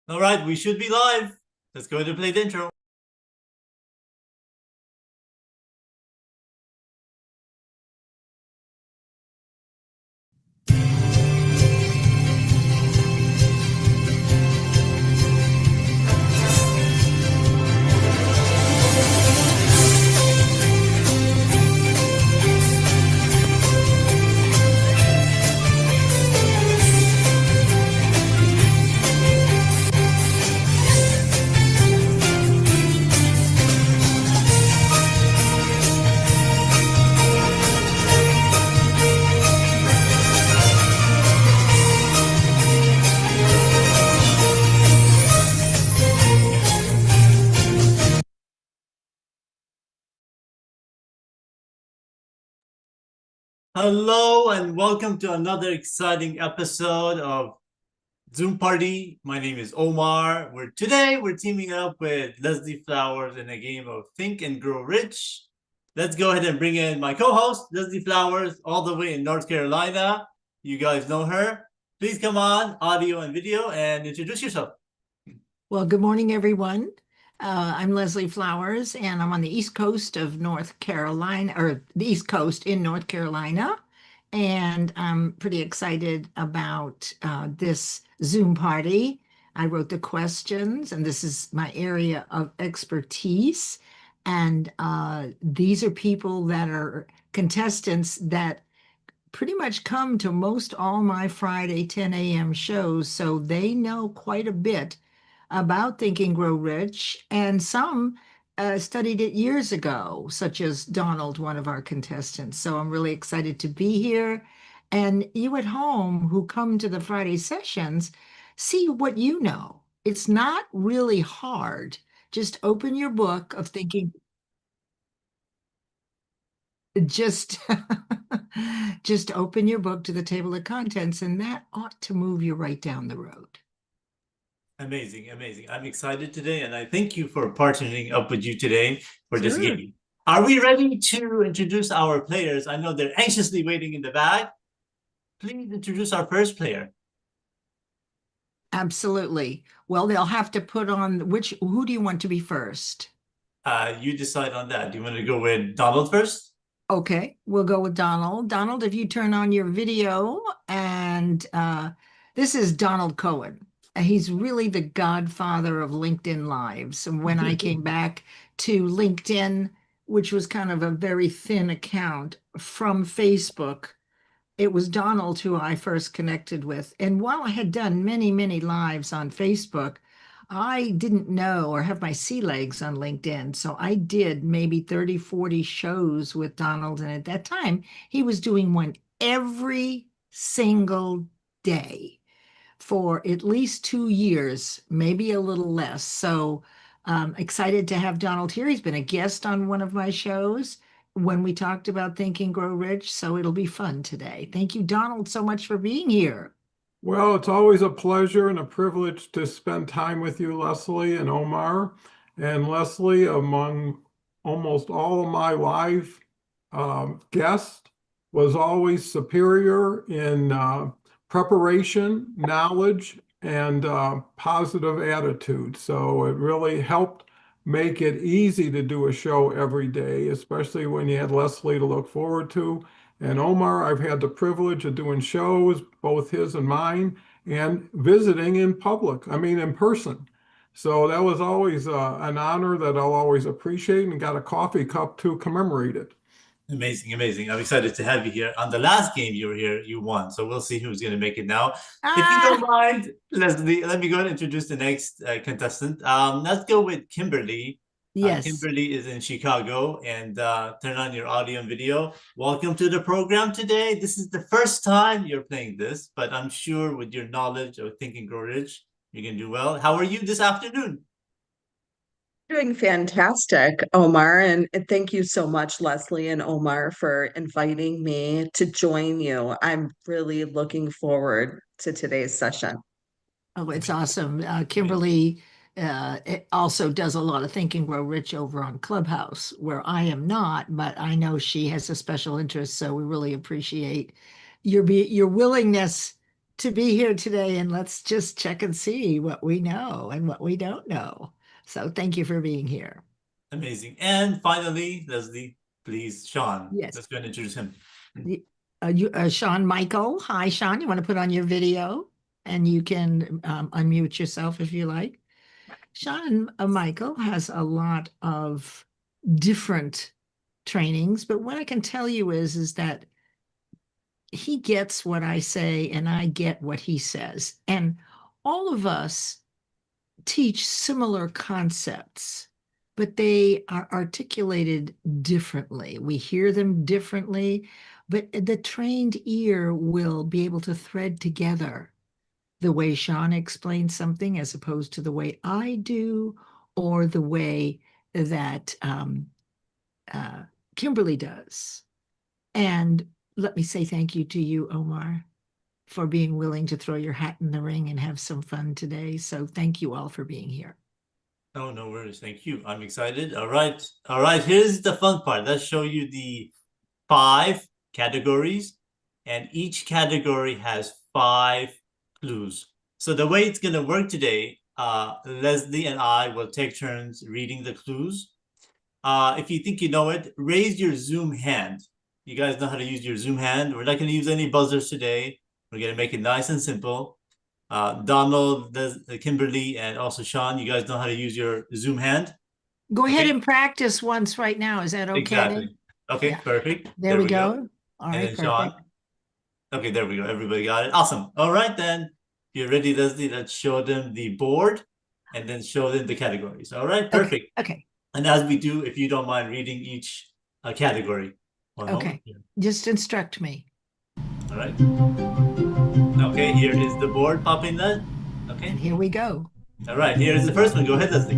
All right, we should be live. Let's go ahead and play the intro. Hello and welcome to another exciting episode of Zoompardy. My name is Omar. Today we're teaming up with Leslie Flowers in a game of Think and Grow Rich. Let's go ahead and bring in my co-host, Leslie Flowers, all the way in North Carolina. You guys know her. Please come on, audio and video, and introduce yourself. Well, good morning, everyone. I'm Leslie Flowers, and I'm on the East Coast of North Carolina, or the East Coast in North Carolina. And I'm pretty excited about this Zoom party. I wrote the questions, and this is my area of expertise. And these are people that are contestants that pretty much come to most all my Friday 10 a.m. shows, so they know quite a bit about Think and Grow Rich, and some studied it years ago, such as Donald, one of our contestants. So I'm really excited to be here. And you at home who come to the Friday sessions, see what you know. It's not really hard. Just open your book of thinking, just just open your book to the table of contents, and that ought to move you right down the road. Amazing, amazing. I'm excited today, and I thank you for partnering up with you today for this Sure. game. Are we ready to introduce our players? I know they're anxiously waiting in the back. Please introduce our first player. Absolutely. Well, they'll have to put on who do you want to be first? You decide on that. Do you want to go with Donald first? Okay, we'll go with Donald. Donald, if you turn on your video, and this is Donald Cohen. He's really the godfather of LinkedIn Lives. And when I came back to LinkedIn, which was kind of a very thin account from Facebook, it was Donald who I first connected with. And while I had done many, many lives on Facebook, I didn't know or have my sea legs on LinkedIn. So I did maybe 30, 40 shows with Donald. And at that time, he was doing one every single day for at least 2 years, maybe a little less. So excited to have Donald here. He's been a guest on one of my shows when we talked about Think and Grow Rich. So it'll be fun today. Thank you, Donald, so much for being here. Well, it's always a pleasure and a privilege to spend time with you, Leslie and Omar. And Leslie, among almost all of my live guests, was always superior in preparation, knowledge, and positive attitude. So it really helped make it easy to do a show every day, especially when you had Leslie to look forward to. And Omar, I've had the privilege of doing shows, both his and mine, and visiting in public, in person. So that was always an honor that I'll always appreciate, and got a coffee cup to commemorate it. Amazing, amazing. I'm excited to have you here. On the last game you were here, you won. So we'll see who's going to make it now. If you don't mind, Leslie, let me go ahead and introduce the next contestant. Let's go with Kimberly. Yes. Kimberly is in Chicago, and turn on your audio and video. Welcome to the program today. This is the first time you're playing this, but I'm sure with your knowledge of Think and Grow Rich, you can do well. How are you this afternoon? Doing fantastic, Omar, and thank you so much, Leslie and Omar, for inviting me to join you. I'm really looking forward to today's session. Oh, it's awesome. Kimberly it also does a lot of Think and Grow Rich over on Clubhouse, where I am not, but I know she has a special interest. So we really appreciate your willingness to be here today, and let's just check and see what we know and what we don't know. So thank you for being here. Amazing. And finally, Leslie, please, Shawn. Yes. Let's go and introduce him. Shawn Michael. Hi, Shawn. You want to put on your video, and you can unmute yourself if you like. Shawn Michael has a lot of different trainings, but what I can tell you is that he gets what I say and I get what he says. And all of us teach similar concepts, but they are articulated differently. We hear them differently, but the trained ear will be able to thread together the way Shawn explains something as opposed to the way I do, or the way that Kimberly does. And let me say thank you to you, Omar, for being willing to throw your hat in the ring and have some fun today. So thank you all for being here. Oh, no worries. Thank you. I'm excited. All right. All right. Here's the fun part. Let's show you the 5 categories, and each category has 5 clues. So the way it's going to work today, Leslie and I will take turns reading the clues. If you think you know it, raise your Zoom hand. You guys know how to use your Zoom hand. We're not going to use any buzzers today. We're going to make it nice and simple. Donald, Kimberly, and also Shawn, you guys know how to use your Zoom hand? Go ahead and practice once right now. Is that okay? Exactly. Okay, Yeah. perfect. There we go. All and right, then perfect. Shawn. Okay, there we go. Everybody got it. Awesome. All right, then. If you're ready, Leslie, let's show them the board and then show them the categories. All right, perfect. Okay. And as we do, if you don't mind reading each category. One moment. Just instruct me. All right. Okay, here is the board popping that. Okay. And here we go. All right, here is the first one. Go ahead, Leslie.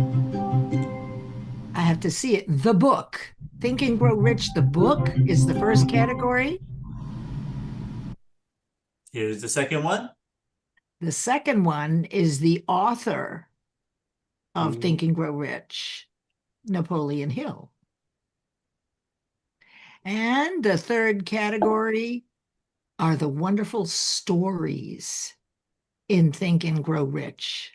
I have to see it. The book. Think and Grow Rich, the book is the first category. Here's the second one. The second one is the author of Think and Grow Rich, Napoleon Hill. And the third category are the wonderful stories in Think and Grow Rich.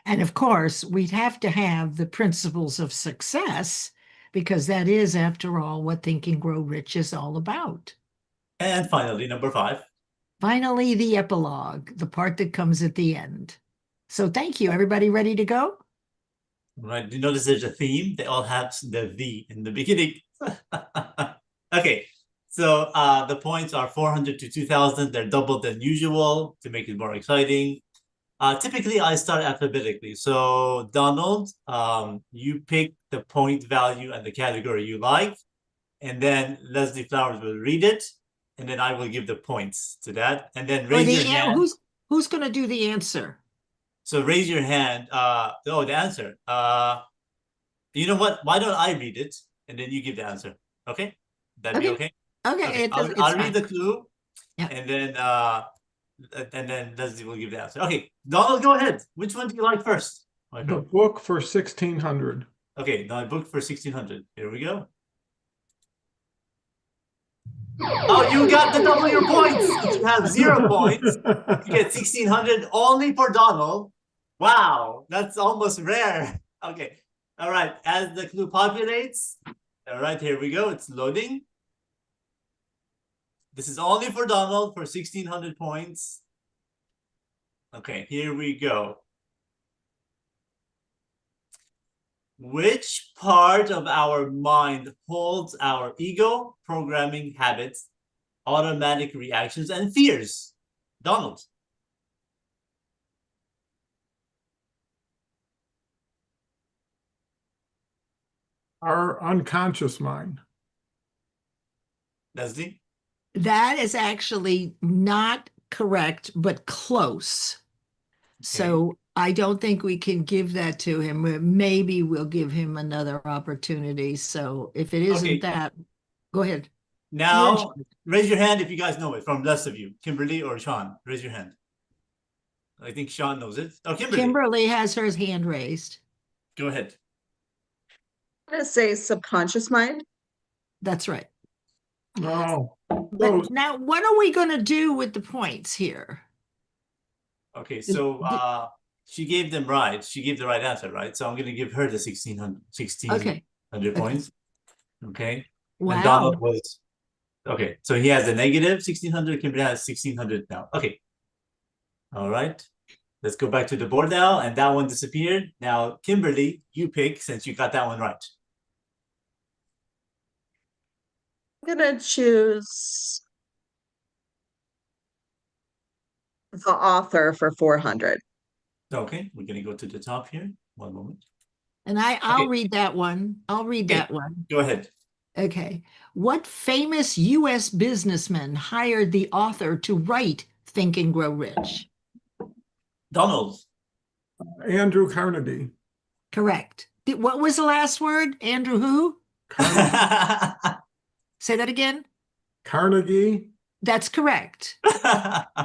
And of course, we'd have to have the principles of success, because that is, after all, what Think and Grow Rich is all about. And finally, number 5. Finally, the epilogue, the part that comes at the end. So thank you. Everybody ready to go? Right. You notice there's a theme. They all have the in the beginning. Okay. So the points are 400 to 2,000. They're double than usual to make it more exciting. Typically, I start alphabetically. So Donald, you pick the point value and the category you like. And then Leslie Flowers will read it. And then I will give the points to that. And then raise your hand. Who's going to do the answer? So raise your hand. The answer. You know what? Why don't I read it and then you give the answer? Okay, that'd be okay. Okay. I'll read the clue. Yeah. And then Leslie will give the answer. Okay, Donald, go ahead. Which one do you like first? The book for 1600. Okay, the book for 1600. Here we go. Oh, you got the double your points. You have 0 points. You get 1600 only for Donald. Wow, that's almost rare. Okay, all right. As the clue populates, all right, here we go. It's loading. This is only for Donald for 1600 points. Okay, here we go. Which part of our mind holds our ego, programming habits, automatic reactions, and fears? Donald. Our unconscious mind. Leslie? That is actually not correct, but close. Okay. So I don't think we can give that to him. Maybe we'll give him another opportunity. So if it isn't that, go ahead. Now, raise your hand if you guys know it from less of you. Kimberly or Shawn, raise your hand. I think Shawn knows it. Oh, Kimberly. Kimberly has her hand raised. Go ahead. I'm going to say subconscious mind. That's right. No. But now, what are we going to do with the points here? Okay, so she gave them right. She gave the right answer, right? So I'm going to give her the 1,600 points. Okay. Wow. And Donald was, okay, so he has a negative 1,600. Kimberly has 1,600 now. Okay. All right. Let's go back to the board now. And that one disappeared. Now, Kimberly, you pick since you got that one right. I'm gonna choose the author for 400. Okay, we're going to go to the top here. One moment. And I'll Okay. read that one. I'll read Okay. that one. Go ahead. Okay. What famous U.S. businessman hired the author to write Think and Grow Rich? Donald. Andrew Carnegie. Correct. What was the last word? Andrew who? Say that again. Carnegie. That's correct.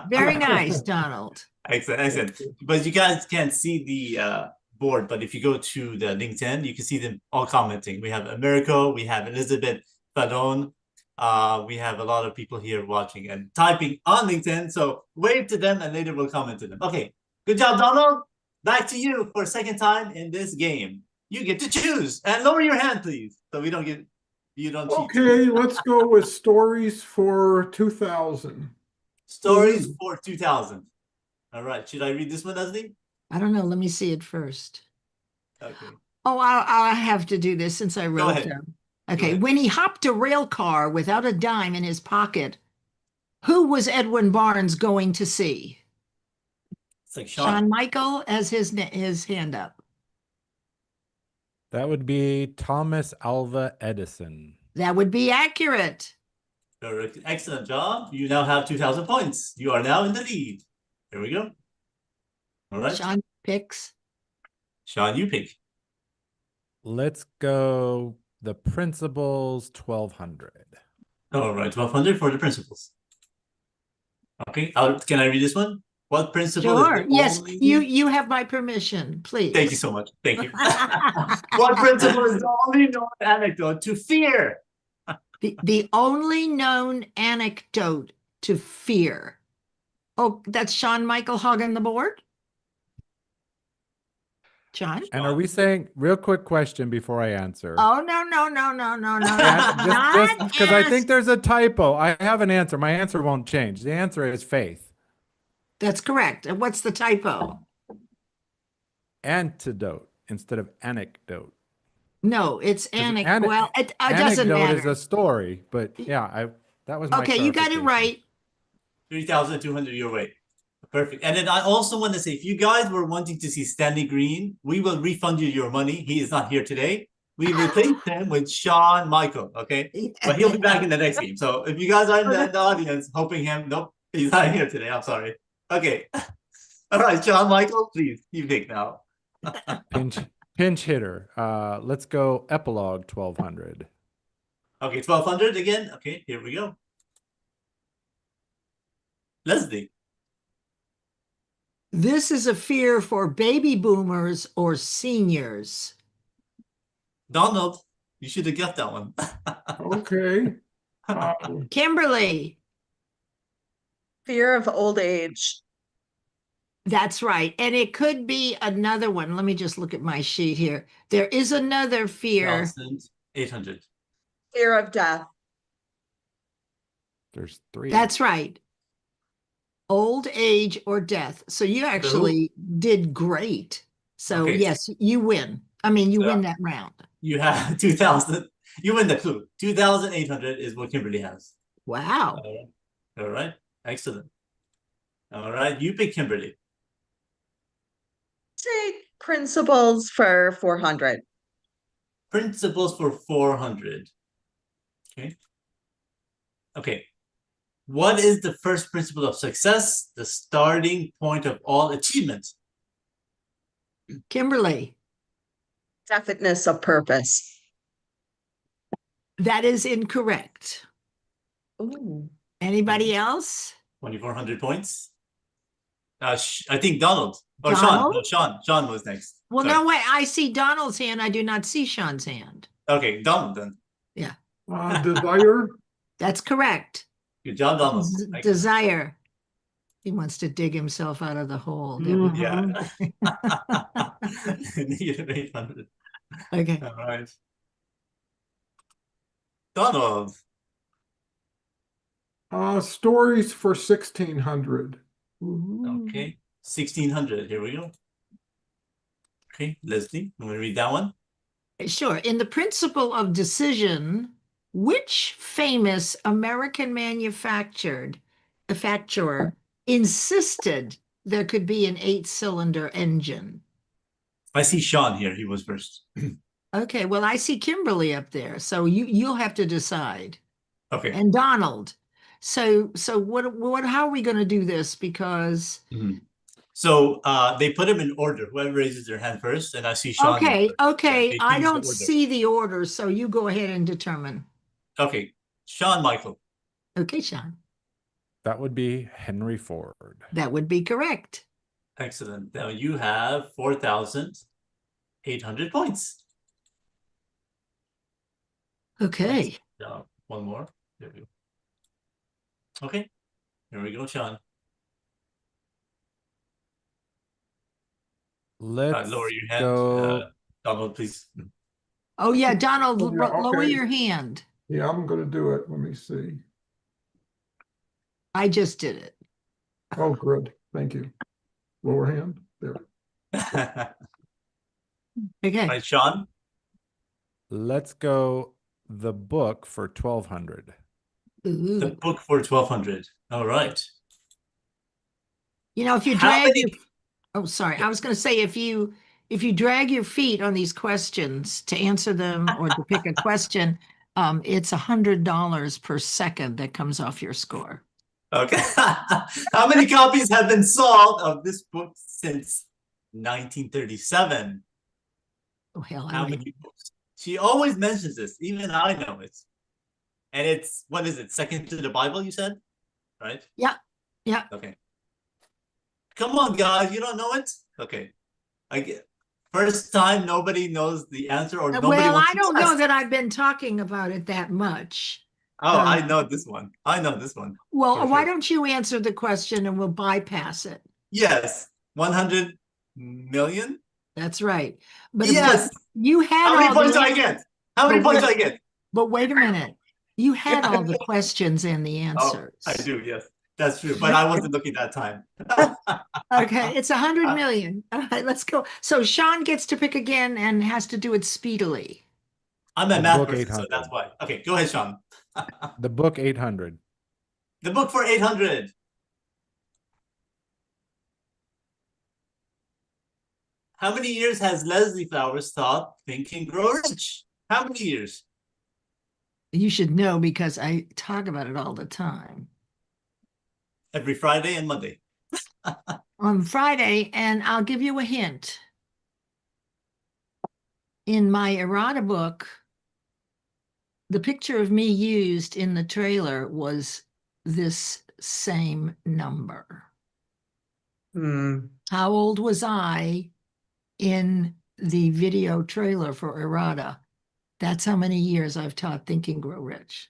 Very nice, Donald. Excellent, excellent. But you guys can't see the board, but if you go to the LinkedIn, you can see them all commenting. We have Americo, we have Elizabeth Fallon, we have a lot of people here watching and typing on LinkedIn. So wave to them and later we'll comment to them. Okay, good job, Donald. Back to you for a second time in this game. You get to choose and lower your hand, please, so we don't get you don't cheat. Okay, let's go with stories for 2000. Stories for 2000. All right, should I read this one, Leslie? I don't know. Let me see it first. Okay. Oh, I'll have to do this since I wrote ahead. them. Okay. When he hopped a rail car without a dime in his pocket, who was Edwin Barnes going to see? It's like Shawn Michael has his hand up. That would be Thomas Alva Edison. That would be accurate. Excellent job. You now have 2,000 points. You are now in the lead. Here we go. All right. Shawn picks. Shawn, you pick. Let's go the principals 1200. All right, 1,200 for the principles. Okay, can I read this one? What principle? Sure. Yes, you have my permission, please. Thank you so much. Thank you. What principle is the only known anecdote to fear? The only known anecdote to fear. Oh, that's Shawn Michael hogging the board? John? And are we saying, real quick question before I answer? Oh, no. Just because I think there's a typo. I have an answer. My answer won't change. The answer is faith. That's correct. And what's the typo? Antidote instead of anecdote. No, it's anecdote. Well, it doesn't matter. Anecdote is a story, but yeah, that was my okay, you got it right. 3,200 your way. Perfect. And then I also want to say, if you guys were wanting to see Stanley Green, we will refund you your money. He is not here today. We replaced him with Shawn Michael, okay? But he'll be back in the next game. So if you guys are in the audience hoping him, nope, he's not here today. I'm sorry. Okay. All right, Shawn Michael, please, you pick now. Pinch hitter. Let's go epilogue 1200. Okay, 1,200 again. Okay, here we go. Leslie. This is a fear for baby boomers or seniors. Donald, you should have got that one. Okay. Kimberly. Fear of old age. That's right. And it could be another one. Let me just look at my sheet here. There is another fear. 800. Fear of death. There's 3. That's right. Old age or death. So you actually did great. So yes, you win. I mean, you win that round. You have 2,000. You win the clue. 2,800 is what Kimberly has. Wow. All right. Excellent. All right. You pick Kimberly. Say principles for 400. Principles for 400. Okay. Okay. What is the first principle of success? The starting point of all achievement. Kimberly. Definiteness of purpose. That is incorrect. Ooh. Anybody else? 2,400 points. I think Donald. Or Donald? Shawn. No, Shawn was next. Well, Sorry. no, wait. I see Donald's hand. I do not see Shawn's hand. Okay, Donald then. Yeah. Desire. That's correct. Good job, Donald. Excellent. Desire. He wants to dig himself out of the hole. Yeah. -800. Okay. All right. Donald. Stories for 1600. Okay. 1600. Here we go. Okay, Leslie, I'm going to read that one. Sure. In The Principle of Decision, which famous American manufacturer insisted there could be an 8-cylinder engine? I see Shawn here. He was first. Okay, well, I see Kimberly up there, so you'll have to decide. Okay. And Donald. So how are we going to do this? Because So they put them in order. Whoever raises their hand first, and I see Shawn. Okay, Yeah, I don't see the order, so you go ahead and determine. Okay, Shawn Michael. Okay, Shawn. That would be Henry Ford. That would be correct. Excellent. Now you have 4,800 points. Okay. One more. There we go. Okay, here we go, Shawn. Let's lower your hand. go. Donald, please. Oh, yeah, Donald, Oh, yeah, lower okay. your hand. Yeah, I'm going to do it. Let me see. I just did it. Oh, good. Thank you. Lower hand. There. Okay. Right, Shawn. Let's go the book for 1200. Ooh. The book for 1,200. All right. You know, if you How drag many- your, oh, sorry, I was going to say if you drag your feet on these questions to answer them or to pick a question, it's $100 per second that comes off your score. Okay. How many copies have been sold of this book since 1937? Oh, hell, How many books? She always mentions this. Even I know it. And it's, what is it? Second to the Bible, you said? Right? Yeah. Yeah. Okay. Come on, guys. You don't know it? Okay. I get first time nobody knows the answer or nobody Well, wants I to don't know test. that I've been talking about it that much. Oh, I know this one. I know this one. Well, for why sure. don't you answer the question and we'll bypass it? Yes. 100 million? That's right. But Yes. you had How many all points the do I get? How many points do I get? But wait a minute. You had all the questions and the answers. Oh, I do, yes. That's true. But I wasn't looking that time. Okay, it's 100 million. All right, let's go. So Shawn gets to pick again and has to do it speedily. I'm a The math book person, so 800. that's why. Okay, go ahead, Shawn. The book 800. The book for 800. How many years has Leslie Flowers taught Think and Grow Rich? How many years? You should know because I talk about it all the time. Every Friday and Monday. On Friday, and I'll give you a hint. In my errata book, the picture of me used in the trailer was this same number. How old was I in the video trailer for errata? That's how many years I've taught Think and Grow Rich.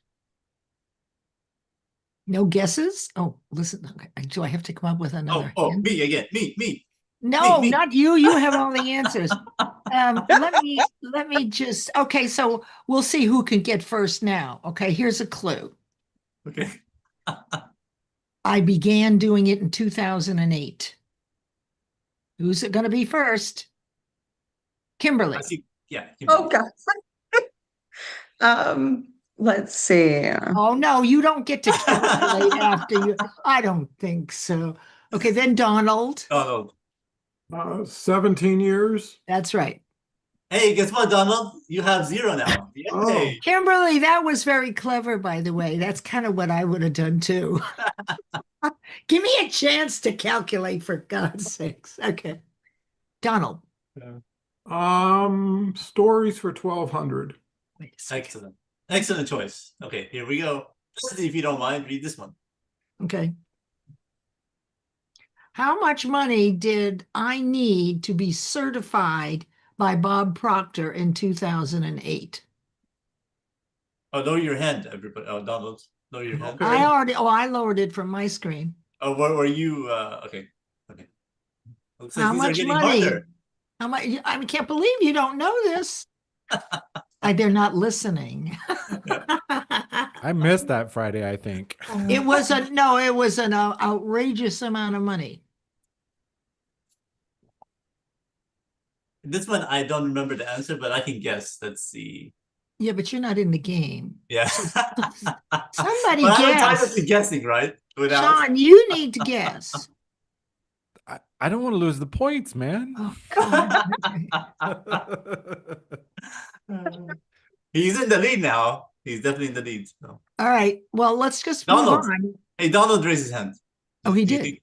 No guesses? Oh, listen, okay. Do I have to come up with another? Oh, me again. Me. No, me. not you. You have all the answers. Let me just, okay, so we'll see who can get first now. Okay, here's a clue. Okay. I began doing it in 2008. Who's it going to be first? Kimberly. I see. Yeah. Oh, God. Let's see. Oh, no, you don't get to calculate after you. I don't think so. Okay, then Donald. Donald. 17 years. That's right. Hey, guess what, Donald? You have 0 now. Yay. Oh. Kimberly, that was very clever, by the way. That's kind of what I would have done too. Give me a chance to calculate, for God's sakes. Okay. Donald. Stories for 1200. Wait a second. Excellent. Excellent choice. Okay, here we go. If you don't mind, read this one. Okay. How much money did I need to be certified by Bob Proctor in 2008? Oh, lower your hand, everybody. Oh, Donald. Lower your hand. Okay. I lowered it from my screen. Oh, were you? Okay. Okay. Looks like How these are much getting money? harder. How much? I can't believe you don't know this. They're not listening. I missed that Friday, I think. It was an outrageous amount of money. This one I don't remember the answer, but I can guess. Let's see. Yeah, but you're not in the game. Yeah. Somebody But I'm guess. entitled to guessing, right? Without. Shawn, you need to guess. I don't want to lose the points, man. Oh, God. He's in the lead now. He's definitely in the lead. So. All right. Well, let's just move Donald. on. Hey, Donald raised his hand. Oh, he Do you did. think-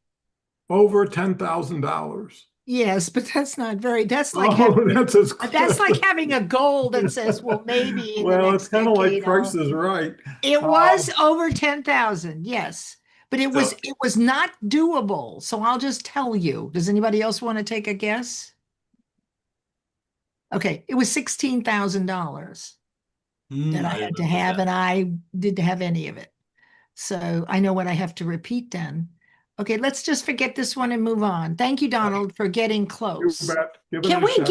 Over $10,000. Yes, but that's not very. That's Oh, like having, that's like having a goal that says, well, maybe in the Well, next it's kind of like decade, Price is Right. It was over 10,000. Yes, but it So- was not doable. So I'll just tell you. Does anybody else want to take a guess? Okay, it was $16,000 that I had to have, and I didn't have any of it. So I know what I have to repeat then. Okay, let's just forget this one and move on. Thank you, Donald, for getting You close. bet. Give it Can a we shot.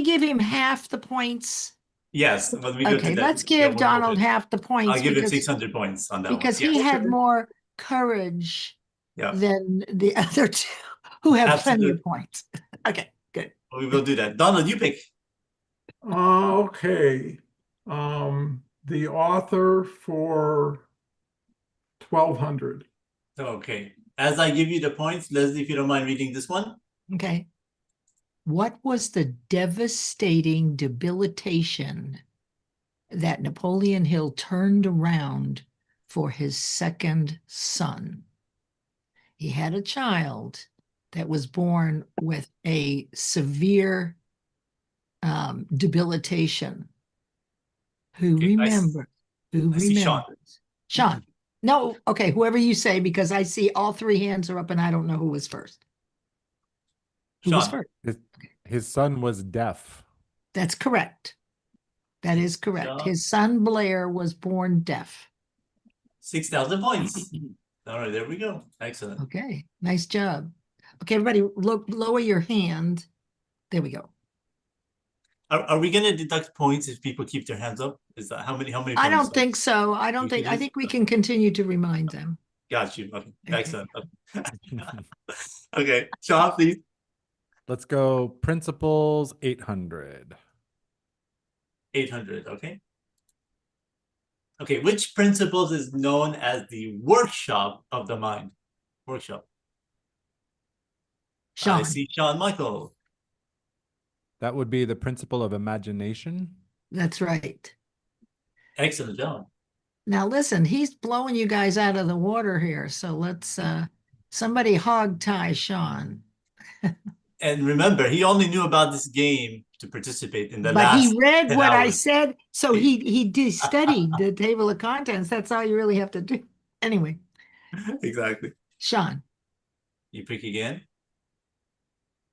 give him half the points? Yes. When we go to Okay, that, let's yeah, give we'll Donald move it. half the points I'll give him because 600 points on that one. because he Yes. had more courage Yeah. than the other two who have plenty Absolute. of points. Okay, good. We will do that. Donald, you pick. Okay. The author for 1200. Okay. As I give you the points, Leslie, if you don't mind reading this one. Okay. What was the devastating debilitation that Napoleon Hill turned around for his second son? He had a child that was born with a severe debilitation. Who Okay, remembers? Who I see Shawn. remembers? Shawn. No, okay, whoever you say, because I see all three hands are up and I don't know who was first. Who was Shawn. first? His son was deaf. That's correct. That is correct. Shawn. His son Blair was born deaf. 6,000 points. All right, there we go. Excellent. Okay, nice job. Okay, everybody, lower your hand. There we go. Are we going to deduct points if people keep their hands up? Is that how many I points? don't think so. I don't We think. can I do- think we can continue to remind them. Got you. Okay. Okay. Excellent. Okay. Shawn, please. Let's go principles 800. 800. Okay. Okay. Which principles is known as the workshop of the mind? Workshop. I Shawn. see Shawn Michael. That would be the principle of imagination. That's right. Excellent job. Now listen, he's blowing you guys out of the water here. So let's somebody hog tie Shawn. And remember, he only knew about this game to participate in the But last he read 10 what I hours. said, so he studied the table of contents. That's all you really have to do. Anyway, Exactly. Shawn. You pick again?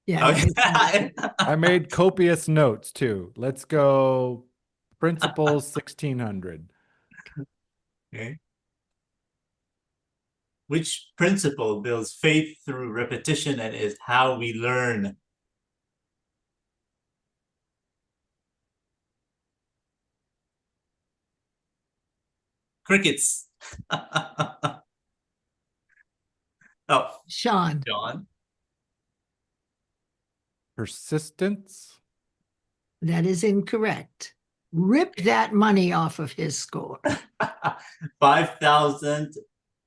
Yeah. Okay. I made copious notes too. Let's go principles 1600. Okay. Which principle builds faith through repetition and is how we learn? Crickets. Oh, Shawn. John. Persistence. That is incorrect. Rip that money off of his score. 5,000.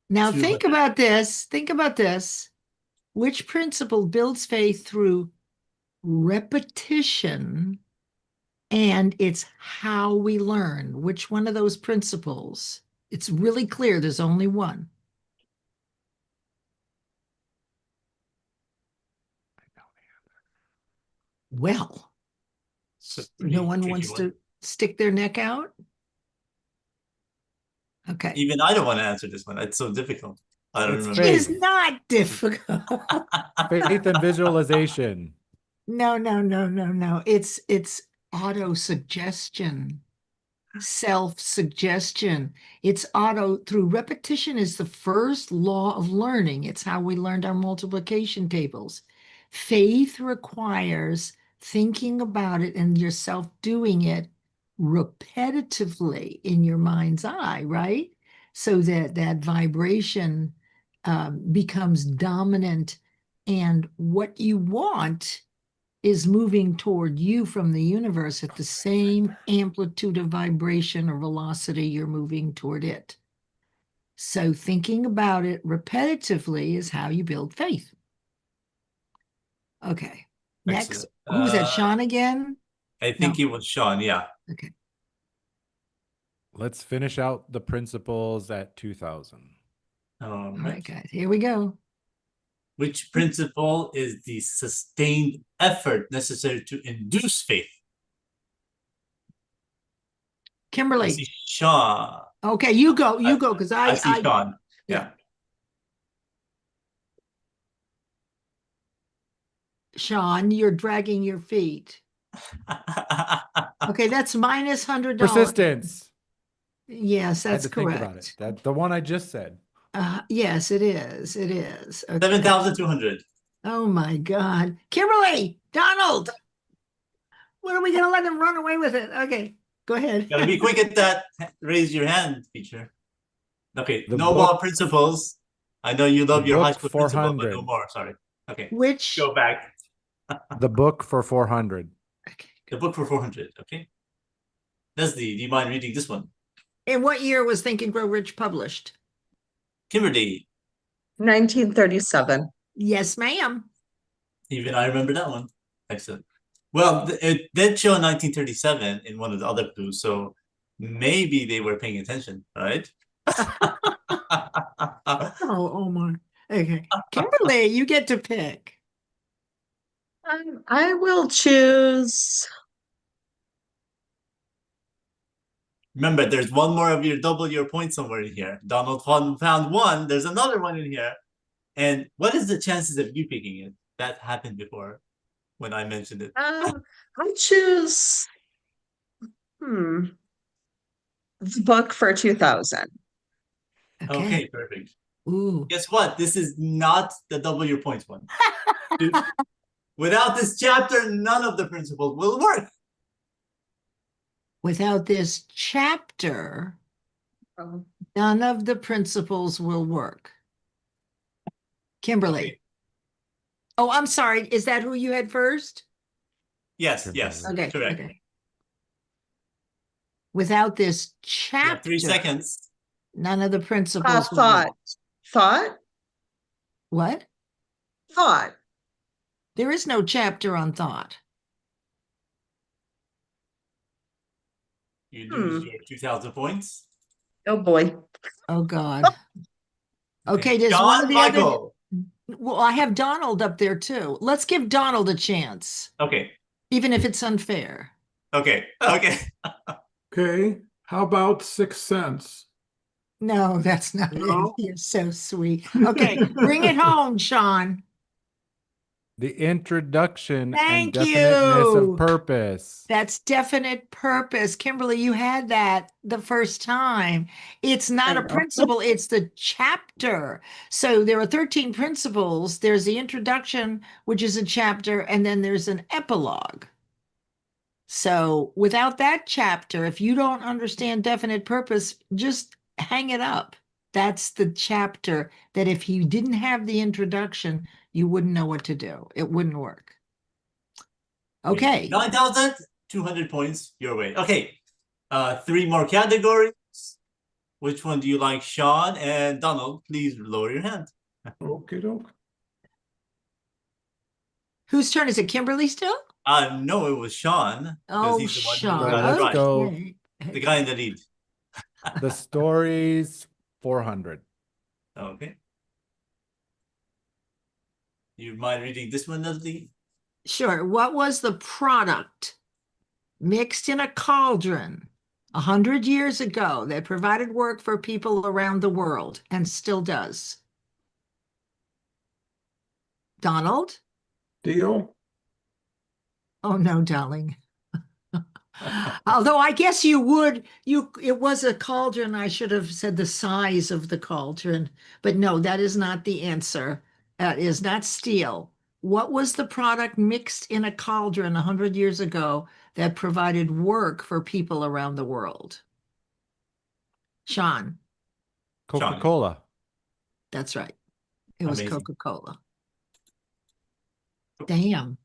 Now 200. think about this. Think about this. Which principle builds faith through repetition and it's how we learn? Which one of those principles? It's really clear there's only one. Well, It's a pretty no one tricky wants one. to stick their neck out? Okay. Even I don't want to answer this one. It's so difficult. I don't It's remember. It is faith. not difficult. Faith and visualization. No. It's auto-suggestion. self-suggestion. It's through repetition is the first law of learning. It's how we learned our multiplication tables. Faith requires thinking about it and yourself doing it repetitively in your mind's eye, right? So that that vibration becomes dominant, and what you want is moving toward you from the universe at the same amplitude of vibration or velocity you're moving toward it. So thinking about it repetitively is how you build faith. Okay. Next, Excellent. who's that? Shawn again? I think No. it was Shawn. Yeah. Okay. Let's finish out the principles at 2000. All All right, right. guys, here we go. Which principle is the sustained effort necessary to induce faith? I Kimberly. see Shawn. Okay, you go, because I see Shawn. yeah. Shawn, you're dragging your feet. Okay, that's minus $100. Persistence. Yes, I had that's to think about it. correct. That the one I just said. Yes, it is. It is. Okay. 7,200. Oh my God. Kimberly, Donald, when are we going to let him run away with it? Okay, go ahead. Gotta be quick at that. Raise your hand feature. Okay, The no book- more principles. I know you love the your high book school principal, but 400. no more. Sorry. Okay, Which? go back. The book for 400. Okay. The book for 400. Okay. Leslie, do you mind reading this one? In what year was Think and Grow Rich published? Kimberly, 1937. Yes, ma'am. even I remember that one. Excellent. Well, it did show 1937 in one of the other clues, so maybe they were paying attention, right? Oh, Omar. Okay. Kimberly, you get to pick. I will choose. Remember, there's one more of your double your point somewhere in here. Donald found one. There's another one in here. And what is the chances of you picking it? That happened before when I mentioned it. I'll choose. The book for 2000. Okay, perfect. Ooh. Guess what? This is not the double your points one. Without this chapter, none of the principles will work. Without this chapter, Oh. none of the principles will work. Kimberly. Okay. Oh, I'm sorry. Is that who you had first? Yes, yes, Okay. correct. Okay. Without this You have chapter, 3 seconds. none of the principles will Thought. work. Thought. What? Thought. There is no chapter on thought. You lose your 2,000 points. Oh boy. Oh God. Okay, does Shawn one of the other? Michael. Well, I have Donald up there too. Let's give Donald a chance, Okay, even if it's unfair. okay. Okay, how about 6 cents? No, that's not it. No? You're so sweet. Okay, bring it home, Shawn. The introduction and Thank definiteness you. of purpose. That's definite purpose. Kimberly, you had that the first time. It's not I a know. principle, it's the chapter. So there are 13 principles. There's the introduction, which is a chapter, and then there's an epilogue. So without that chapter, if you don't understand definite purpose, just hang it up. That's the chapter that if you didn't have the introduction, you wouldn't know what to do. It wouldn't work. Okay. 9,200 points your way. Okay, 3 more categories. Which one do you like, Shawn and Donald? Please lower your hand. Okay, doke. Whose turn is it? Kimberly still? No, it was Shawn. Oh, he's the one who Shawn. got it Let's right. go. Okay. The guy in the lead. The stories 400. Okay. You mind reading this one, Leslie? Sure. What was the product mixed in a cauldron 100 years ago that provided work for people around the world and still does? Donald? Deal? Oh, no, darling. Although I guess it was a cauldron. I should have said the size of the cauldron, but no, that is not the answer. That is not steel. What was the product mixed in a cauldron 100 years ago that provided work for people around the world? Shawn, Shawn. Coca-Cola. that's right. It was Amazing. Coca-Cola. Damn.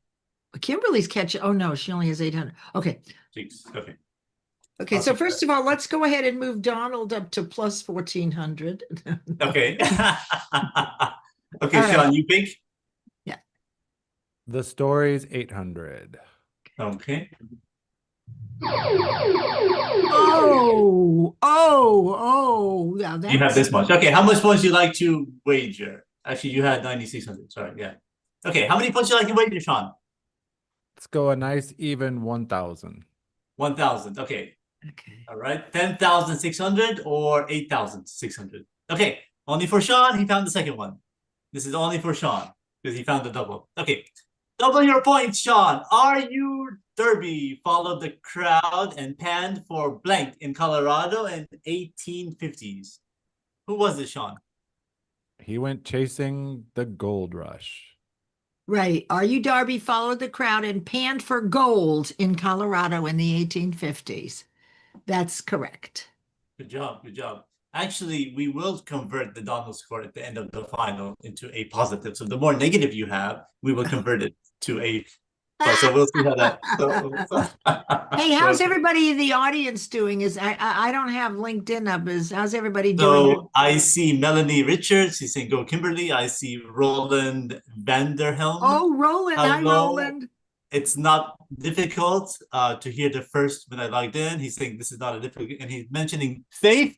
Kimberly's catching. Oh no, she only has 800. Okay. Jeez. Okay. Okay, I'll so take first that. of all, let's go ahead and move Donald up to plus 1400. Okay. Okay, All right. Shawn, you pick. The story's 800. Okay. Yeah, You have that's this much. Okay, how much points do you like to wager? Actually, you had 9,600. Sorry, yeah. Okay, how many points do you like to wager, Shawn? Let's go a nice even 1,000. 1,000. Okay. okay. All right. 10,600 or 8,600. Okay. Only for Shawn, he found the second one. This is only for Shawn because he found the double. Okay. Double your points, Shawn. Are you Derby followed the crowd and panned for blank in Colorado in 1850s? Who was it, Shawn? He went chasing the gold rush. Right. Are you Darby followed the crowd and panned for gold in Colorado in the 1850s? That's correct. Good job. Good job. Actually, we will convert the Donald score at the end of the final into a positive. So the more negative you have, we will convert it to a plus. So we'll see how that. Hey, how's everybody in the audience doing? I don't have LinkedIn up. How's everybody doing? So I see Melanie Richards. She's saying go Kimberly. I see Roland Vanderhelm. Oh, Roland. Hi, Hello. Roland. It's not difficult to hear the first when I logged in. He's saying this is not a difficult, and he's mentioning Faith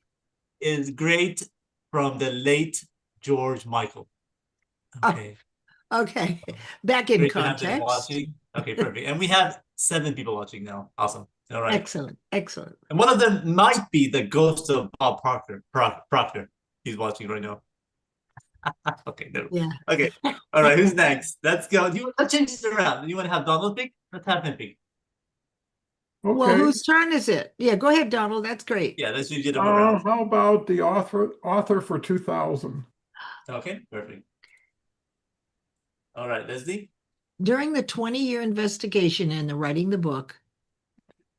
is great from the late George Michael. Okay. Okay. Back in Great to have them context. watching. Okay, perfect. And we have 7 people watching now. Awesome. All right. Excellent. Excellent. And one of them might be the ghost of Bob Proctor. He's watching right now. Okay, no. Yeah. Okay. All right, who's next? Let's go. Let's change this around. You want to have Donald pick? Let's have him pick. Well, Okay. whose turn is it? Yeah, go ahead, Donald. That's great. Yeah, let's change it around. How about the author for 2000? Okay, perfect. All right, Leslie. During the 20-year investigation and the writing the book,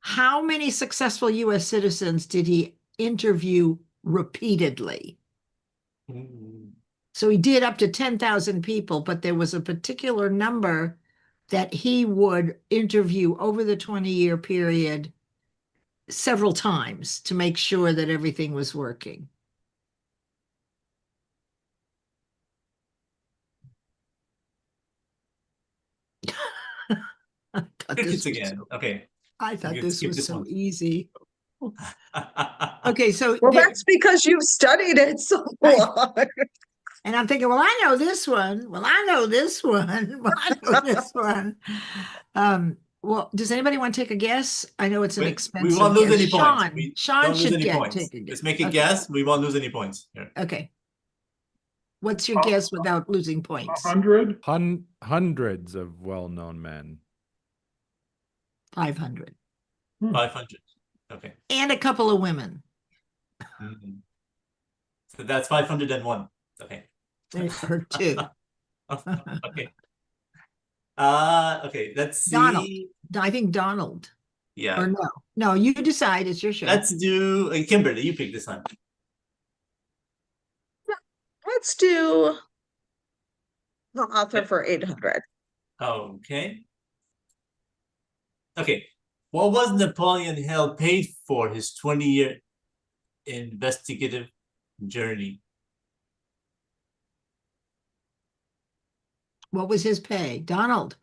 how many successful U.S. citizens did he interview repeatedly? So he did up to 10,000 people, but there was a particular number that he would interview over the 20-year period several times to make sure that everything was working. I thought Crickets this was again. so, Okay. I thought can this skip was this so one. easy. Okay, so Well, that's because you've studied it so long. and I'm thinking, well, I know this one. Well, I know this one. Well, I know this one. Well, does anybody want to take a guess? I know it's an expensive we won't lose guess. any points. We Shawn don't lose should any points. take a guess. Let's make a Okay. guess. We won't lose any points. Here. Okay. What's your guess without losing points? 100? Hundreds of well-known men. 500. 500. Okay. And a couple of women. Mm-hmm. So that's 501. Okay. Or two. Okay. Okay. Let's see. Donald. I think Donald. Yeah. Or no. No, you decide. It's your show. Let's do Kimberly. You pick this time. Let's do the author for 800. Okay. Okay. What was Napoleon Hill paid for his 20-year investigative journey? What was his pay? Donald.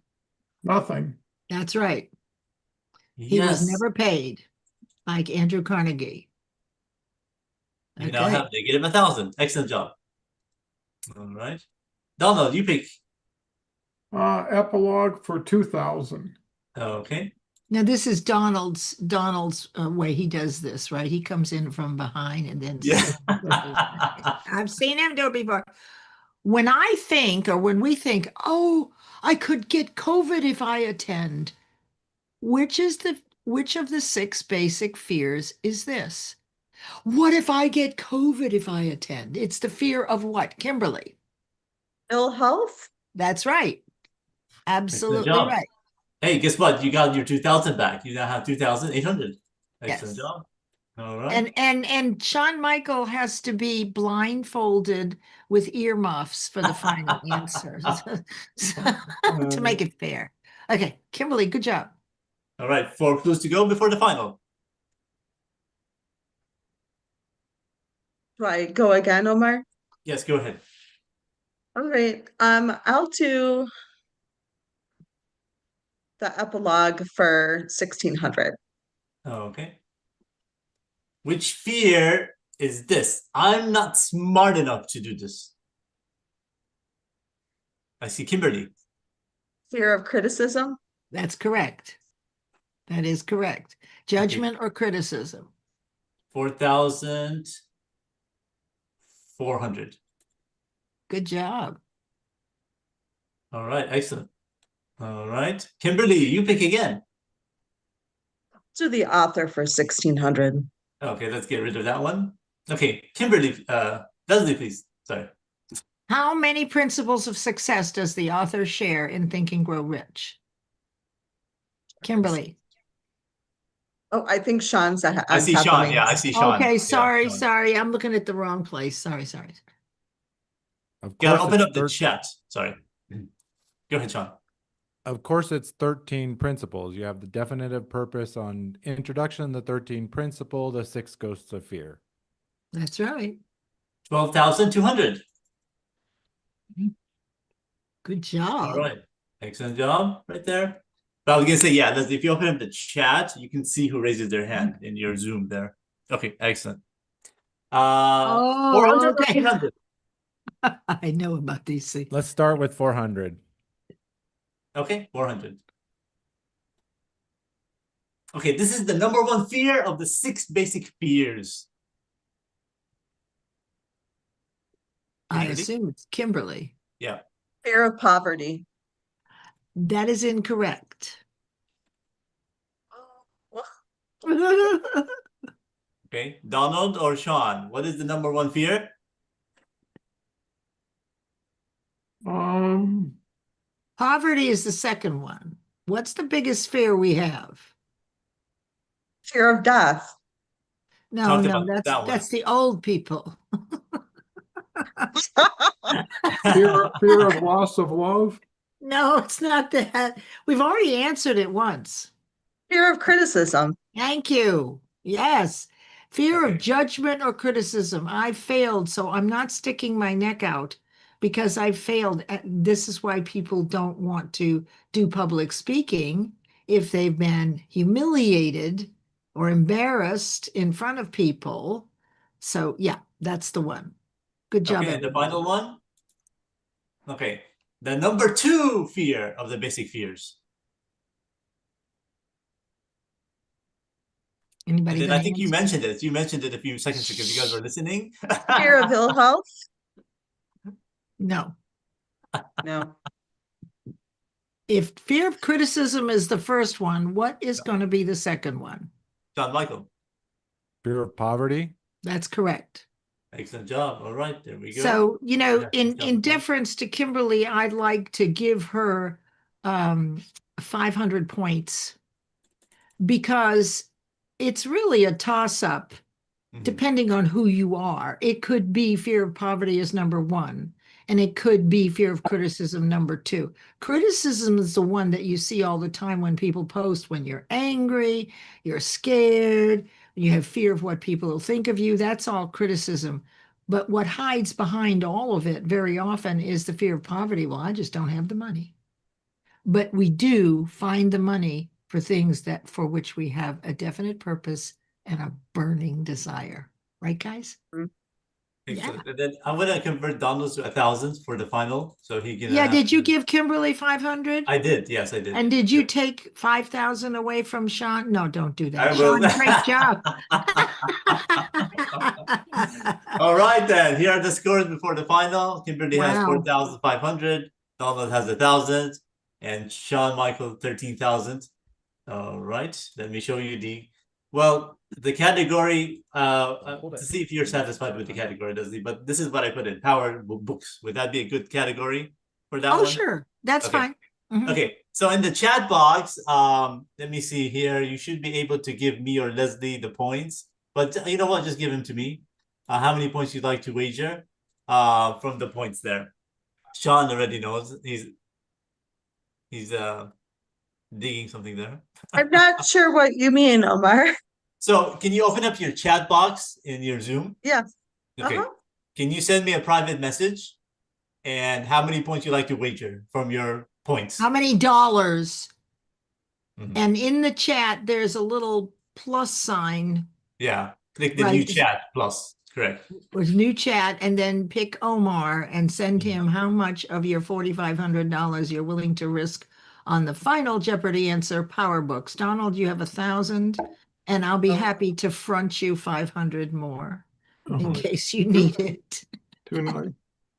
Nothing. That's right. He was never paid, like Andrew Carnegie. You now have negative 1,000. Excellent job. All right. Donald, you pick. Epilogue for 2000. Okay. Now this is Donald's way he does this, right? He comes in from behind and then Yeah. I've seen him do it before. When I think, or when we think, oh, I could get COVID if I attend, which is the Which of the 6 basic fears is this? What if I get COVID if I attend? It's the fear of what, Kimberly? Ill health? That's right. Excellent Absolutely job. right. Hey, guess what? You got your 2,000 back. You now have 2,800. Excellent Yes. job. All right. And Shawn Michael has to be blindfolded with earmuffs for the final answer to make it fair. Okay, Kimberly, good job. All right. 4 clues to go before the final. Do I go again, Omar? Yes, go ahead. All right. I'll do the epilogue for 1600. Okay. Which fear is this? I'm not smart enough to do this. I see Kimberly. Fear of criticism? That's correct. That is correct. Judgment or criticism. 4,400. Good job. All right. Excellent. All right. Kimberly, you pick again. Do the author for 1600. Okay, let's get rid of that one. Okay, Kimberly, Leslie, please. Sorry. How many principles of success does the author share in Think and Grow Rich? Kimberly. Oh, I think Shawn's on I see top of Shawn. me. Yeah, I see Shawn. Okay, Yeah, sorry, Shawn. sorry. I'm looking at the wrong place. Sorry. Of You gotta course, open it's up the chat. Sorry. Go ahead, Shawn. Of course, it's 13 principles. You have the definitive purpose on introduction, the 13 principle, the 6 ghosts of fear. That's right. 12,200. Good job. All right. Excellent job right there. But I was gonna say, yeah, Leslie, if you open up the chat, you can see who raises their hand in your Zoom there. Okay, excellent. 400 or okay. 800? I know about these things. Let's start with 400. Okay, 400. Okay, this is the number 1 fear of the 6 basic fears. I Kimberly? assume it's Kimberly. Yeah. Fear of poverty. That is incorrect. Okay, Donald or Shawn, what is the number 1 fear? Poverty is the second one. What's the biggest fear we have? Fear of death. No, Talked no, about that one. that's the old people. Fear of loss of love. No, it's not that. We've already answered it once. Fear of criticism. Thank you. Yes. Fear Okay. of judgment or criticism. I failed, so I'm not sticking my neck out because I failed. This is why people don't want to do public speaking if they've been humiliated or embarrassed in front of people. So, yeah, that's the one. Good job, Okay, and the everybody. final one? Okay, the number 2 fear of the basic fears. Anybody And then gonna I think you answer? mentioned it. You mentioned it a few seconds ago. You guys were listening. Fear of ill health. No. No. If fear of criticism is the first one, what is going to be the second one? Shawn Michael. Fear of poverty. That's correct. Excellent job. All right, there we go. So, you know, Yeah, in good job. deference to Kimberly, I'd like to give her 500 points because it's really a toss-up Mhm. depending on who you are. It could be fear of poverty is number 1, and it could be fear of criticism number 2. Criticism is the one that you see all the time when people post when you're angry, you're scared, you have fear of what people will think of you. That's all criticism. But what hides behind all of it very often is the fear of poverty. Well, I just don't have the money. But we do find the money for things that for which we have a definite purpose and a burning desire. Right, guys? Excellent. And then I'm gonna convert Donald to 1,000 for the final, so he can. Yeah, did you give Kimberly 500? I did. Yes, I did. And did you Yep. take 5,000 away from Shawn? No, don't do that. I will. Shawn, great job. All right, then. Here are the scores before the final. Kimberly has Wow. 4,500. Donald has 1,000, and Shawn Michael 13,000. All right, let me show you the category, to see if you're satisfied with the category, Leslie, but this is what I put in, power books. Would that be a good category for that Oh, one? sure. That's Okay. fine. Mhm. Okay, so in the chat box, let me see here. You should be able to give me or Leslie the points, but you know what? Just give them to me. How many points you'd like to wager? From the points there. Shawn already knows. He's digging something there. I'm not sure what you mean, Omar. So can you open up your chat box in your Zoom? Yeah. Okay. Uh-huh. Can you send me a private message? And how many points you like to wager from your points? How many dollars? Mhm. And in the chat, there's a little plus sign Yeah. Click the new Right. chat plus. Correct. with new chat, and then pick Omar and send Mhm. him how much of your $4,500 you're willing to risk on the final Jeopardy answer power books. Donald, you have 1,000, and I'll be Oh. happy to front you 500 more in Oh, case you need it. too nice.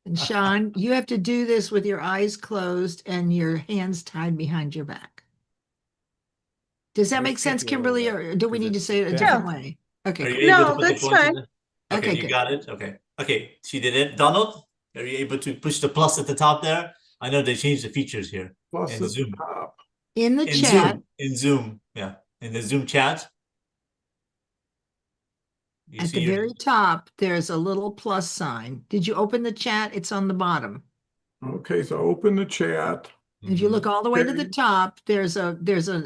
And Shawn, you have to do this with your eyes closed and your hands tied behind your back. Does that You're make sense, tricky a little Kimberly, bit, or do we 'cause need to it's say it a bent. different way? Okay, Are you cool. able No, to put the that's points in fine. there? Okay, Okay, you good. got it. Okay. Okay, she did it. Donald, are you able to push the plus at the top there? I know they changed the features here. Plus in at the Zoom. top. In the In chat, Zoom. In Zoom. Yeah. In the Zoom chat. You at see the your very top, there's a little plus sign. Did you open the chat? It's on the bottom. Okay, so open the chat. If you look all the way to the Okay. top, there's a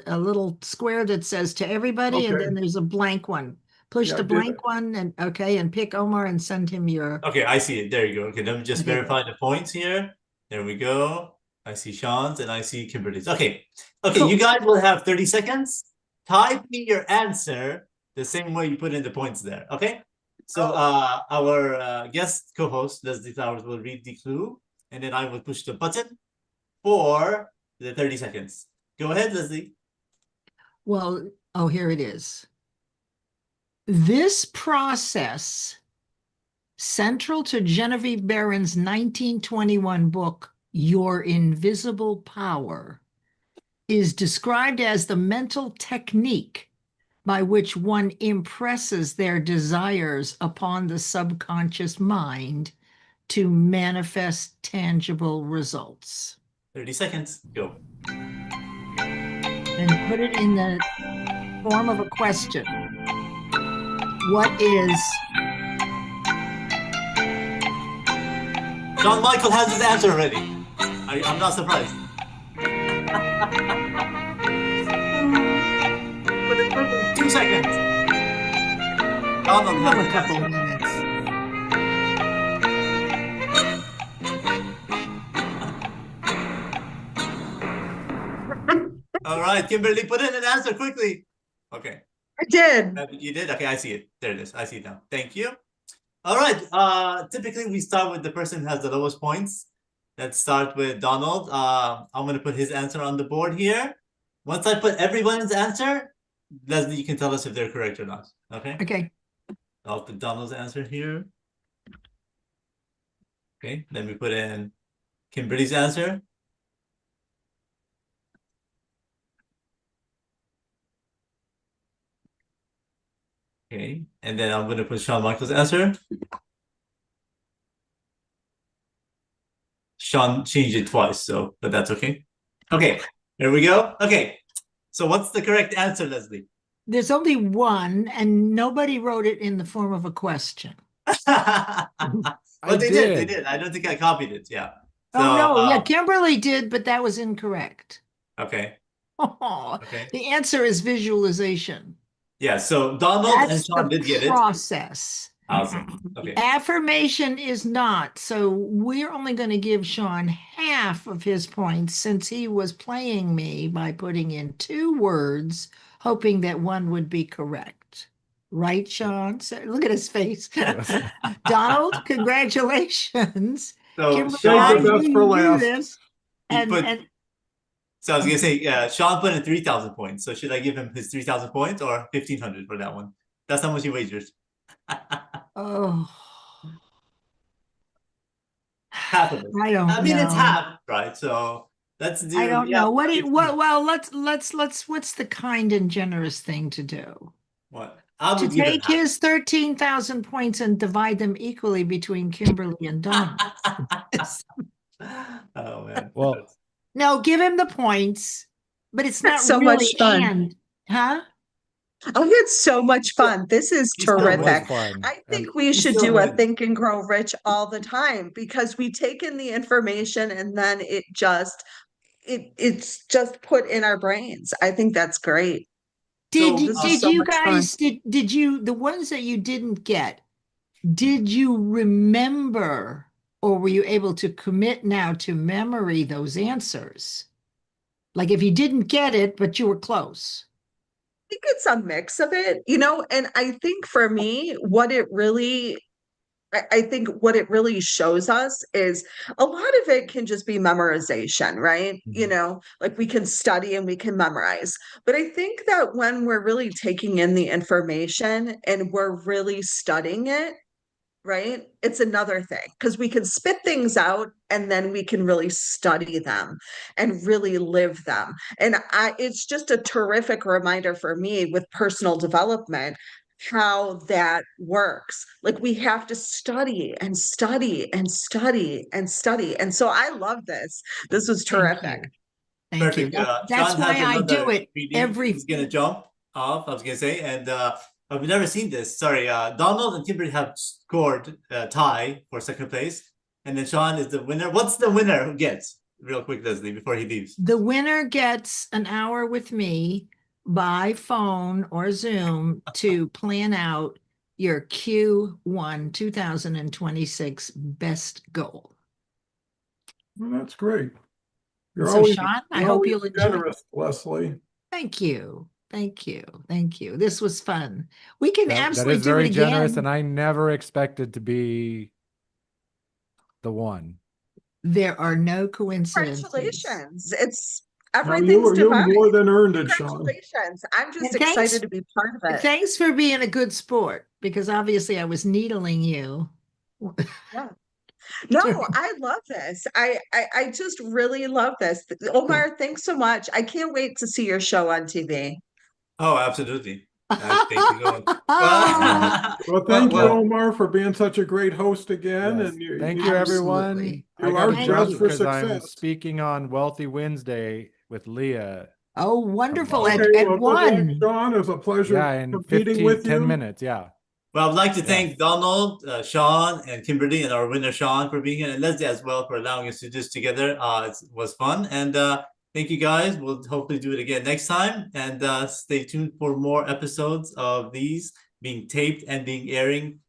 little square that says to everybody, and Okay. then there's a blank one. Push Yeah, I the did blank it. one and pick Omar and send him your. Okay, I see it. There you go. Okay, let me just Okay, good. verify the points here. There we go. I see Shawn's and I see Kimberly's. Okay. Okay, Cool. you guys will have 30 seconds. Type me your answer the same way you put in the points there. Okay. So our guest co-host, Leslie Flowers, will read the clue, and then I will push the button for the 30 seconds. Go ahead, Leslie. Well, oh, here it is. This process, central to Genevieve Barron's 1921 book, Your Invisible Power, is described as the mental technique by which one impresses their desires upon the subconscious mind to manifest tangible results. 30 seconds. Go. And put it in the form of a question. What is John Michael has his answer already. I'm not surprised. Within 2 seconds. Donald has a his couple answer. minutes? All right, Kimberly, put in an answer quickly. Okay. I did. You did? Okay, I see it. There it is. I see it now. Thank you. All right. Typically we start with the person who has the lowest points. Let's start with Donald. I'm gonna put his answer on the board here. Once I put everyone's answer, Leslie, you can tell us if they're correct or not. Okay. Okay. I'll put Donald's answer here. Okay, then we put in Kimberly's answer. Okay, and then I'm gonna put Shawn Michael's answer. Shawn changed it twice, so but that's okay. Okay, here we go. Okay, so what's the correct answer, Leslie? There's only one, and nobody wrote it in the form of a question. But they did. They did. I don't think I copied it. Yeah. So, Oh, no. Yeah, Kimberly did, but that was incorrect. Okay. Oh, Okay. the answer is visualization. Yeah. So Donald and That's Shawn the did get it. process. Awesome. Okay. Affirmation is not. So we're only going to give Shawn half of his points since he was playing me by putting in 2 words, hoping that one would be correct. Right, Shawn? So, look at his face. Donald, congratulations. So Kimberly, Shawn, the best you for do last. this. And so I was gonna say, Shawn put in 3,000 points. So should I give him his 3,000 points or 1,500 for that one? That's how much he wagers. oh, Half of it. I don't I mean, it's know. half, right? So Let's do. I don't yeah, know. What, 15. well, let's, what's the kind and generous thing to do? What? I To would give it take his 13,000 points and divide them equally between Kimberly and Donald. half. Oh man. Well, That's- No, give him the points, but it's That's not so much really fun. and, huh? I had so much fun. This is He's still that was terrific. fun. I And think we He's should still do a winning. Think and Grow Rich all the time because we take in the information and then it's just put in our brains. I think that's great. So, This is Did so you much fun. guys, did you, the ones that you didn't get, did you remember or were you able to commit now to memory those answers? Like if you didn't get it, but you were close. Think it's a mix of it, and I think for me, I think what it really shows us is a lot of it can just be memorization, right? Like we can study and we can memorize. But I think that when we're really taking in the information and we're really studying it, right? It's another thing because we can spit things out and then we can really study them and really live them. And it's just a terrific reminder for me with personal development how that works. Like we have to study and study and study and study. And so I love this. This was Thank terrific. you. Thank you. perfect. That's Shawn why has I do another it reading. every. He's gonna jump off. I was gonna say, and I've never seen this. Sorry, Donald and Kimberly have scored tie for second place, and then Shawn is the winner. What's the winner who gets? Real quick, Leslie, before he leaves. The winner gets an hour with me by phone or Zoom to plan out your Q1 2026 best goal. Well, that's great. You're So, always, Shawn, I you're hope always you'll enjoy. generous, Leslie. Thank you. Thank you. Thank you. This was fun. We can that absolutely is do it very again. generous, and I never expected to be the one. There are no coincidences. Congratulations. It's No, everything's you divine. more than earned it, Shawn. Congratulations. I'm just And thanks- excited to be part of it. Thanks for being a good sport because obviously I was needling you. Yeah. No, I love this. I just really love this. Omar, thanks so much. I can't wait to see your show on TV. Oh, absolutely. Thank you. Well, thank you, well, Omar, for being such a great host again. Yes. And you, Thank you, you, Absolutely. everyone. I you got are to Thank jump you. for because I'm success. speaking on Wealthy Wednesday with Leah. Oh, wonderful. Okay, Okay, At well, good luck, 1. Shawn. It was a pleasure Yeah, in competing 15, with 10 you. minutes. Yeah. Well, I'd like to Yeah. thank Donald, Shawn, and Kimberly, and our winner Shawn for being here, and Leslie as well for allowing us to do this together. It was fun, and thank you guys. We'll hopefully do it again next time, and stay tuned for more episodes of these being taped and being airing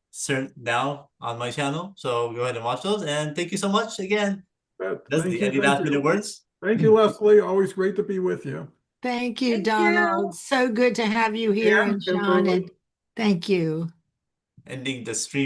now on my channel. So go ahead and watch those, and thank you so much again. Leslie, any last minute words? Thank you, Leslie. Always great to be with you. Thank you, Thank Donald. you. So good to have you here, Yeah, and Shawn. Kimberly. And thank you. Ending the stream.